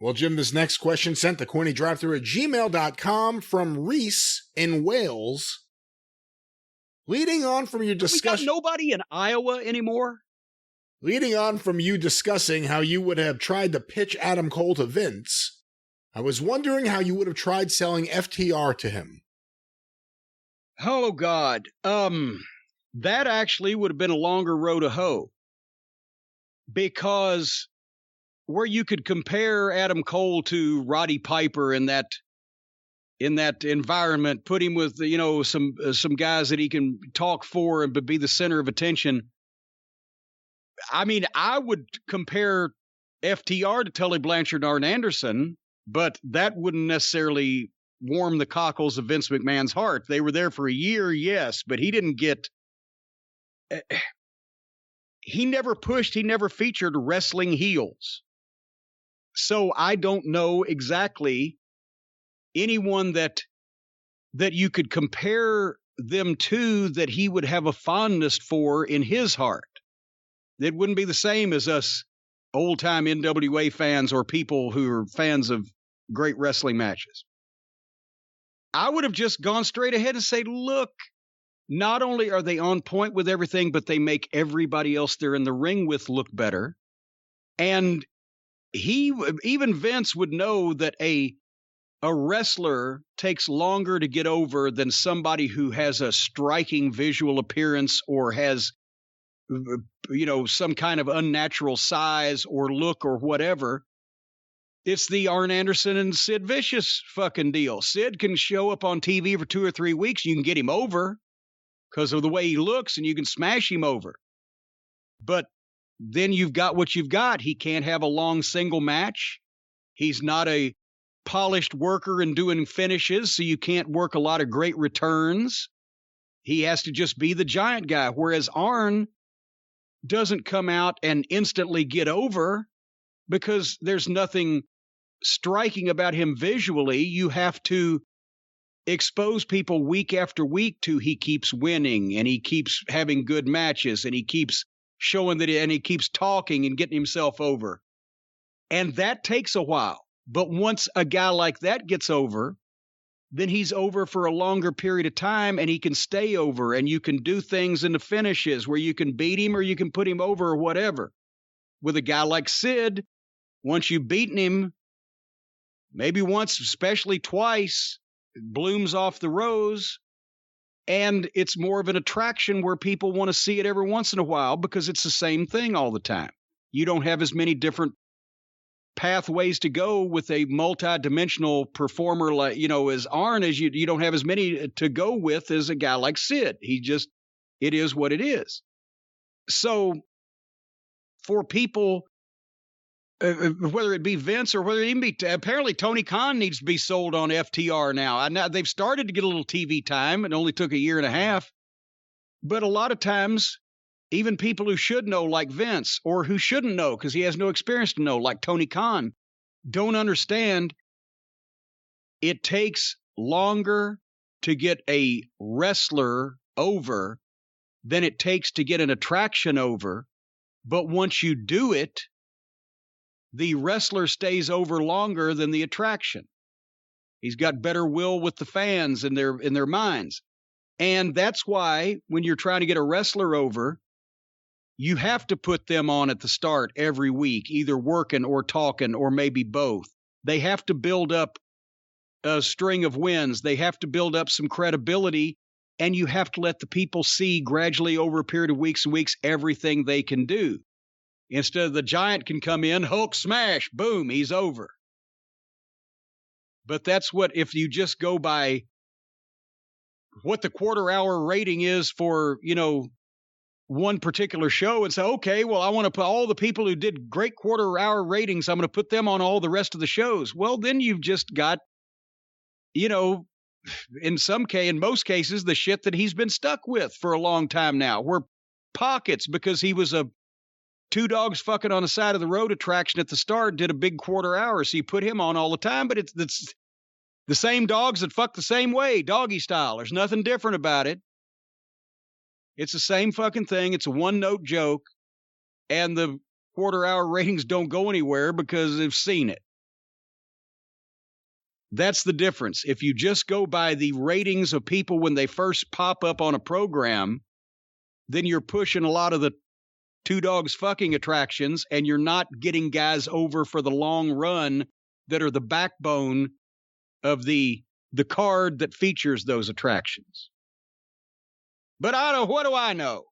Well, Jim, this next question sent to CornyDriveThru at gmail.com from Reese in Wales. Leading on from your discussion... We got nobody in Iowa anymore? Leading on from you discussing how you would have tried to pitch Adam Cole to Vince, I was wondering how you would have tried selling FTR to him. Oh, God. That actually would have been a longer road to hoe. Because where you could compare Adam Cole to Roddy Piper in that environment, put him with, some guys that he can talk for and be the center of attention. I mean, I would compare FTR to Tully Blanchard and Arn Anderson, but that wouldn't necessarily warm the cockles of Vince McMahon's heart. They were there for a year, yes, but he didn't get... he never featured wrestling heels. So I don't know exactly anyone that you could compare them to that he would have a fondness for in his heart. It wouldn't be the same as us old-time NWA fans or people who are fans of great wrestling matches. I would have just gone straight ahead and say, look, not only are they on point with everything, but they make everybody else they're in the ring with look better. And even Vince would know that a wrestler takes longer to get over than somebody who has a striking visual appearance or has, some kind of unnatural size or look or whatever. It's the Arn Anderson and Sid Vicious fucking deal. Sid can show up on TV for 2 or 3 weeks. You can get him over because of the way he looks and you can smash him over. But then you've got what you've got. He can't have a long single match. He's not a polished worker and doing finishes, so you can't work a lot of great returns. He has to just be the giant guy, whereas Arn doesn't come out and instantly get over because there's nothing striking about him visually. You have to expose people week after week to he keeps winning and he keeps having good matches and he keeps showing that, and he keeps talking and getting himself over. And that takes a while. But once a guy like that gets over, then he's over for a longer period of time and he can stay over, and you can do things in the finishes where you can beat him or you can put him over or whatever. With a guy like Sid, once you've beaten him, maybe once, especially twice, it blooms off the rose. And it's more of an attraction where people want to see it every once in a while because it's the same thing all the time. You don't have as many different pathways to go with a multi-dimensional performer like, as Arn, as you don't have as many to go with as a guy like Sid. It is what it is. So for people, whether it be Vince or whether it even be, apparently Tony Khan needs to be sold on FTR now. Now they've started to get a little TV time. It only took a year and a half. But a lot of times, even people who should know, like Vince, or who shouldn't know because he has no experience to know, like Tony Khan, don't understand it takes longer to get a wrestler over than it takes to get an attraction over. But once you do it, the wrestler stays over longer than the attraction. He's got better will with the fans in their minds. And that's why when you're trying to get a wrestler over, you have to put them on at the start every week, either working or talking or maybe both. They have to build up a string of wins. They have to build up some credibility, and you have to let the people see gradually over a period of weeks and weeks everything they can do. Instead of the giant can come in, Hulk smash, boom, he's over. But that's what, if you just go by what the quarter-hour rating is for, one particular show and say, okay, well, I want to put all the people who did great quarter-hour ratings, I'm going to put them on all the rest of the shows. Well, then you've just got, in most cases, the shit that he's been stuck with for a long time now. We're pockets because he was a two dogs fucking on the side of the road attraction at the start, did a big quarter hour. So you put him on all the time, but it's the same dogs that fuck the same way, doggy style. There's nothing different about it. It's the same fucking thing. It's a one-note joke, and the quarter-hour ratings don't go anywhere because they've seen it. That's the difference. If you just go by the ratings of people when they first pop up on a program, then you're pushing a lot of the two dogs fucking attractions, and you're not getting guys over for the long run that are the backbone of the card that features those attractions. But what do I know?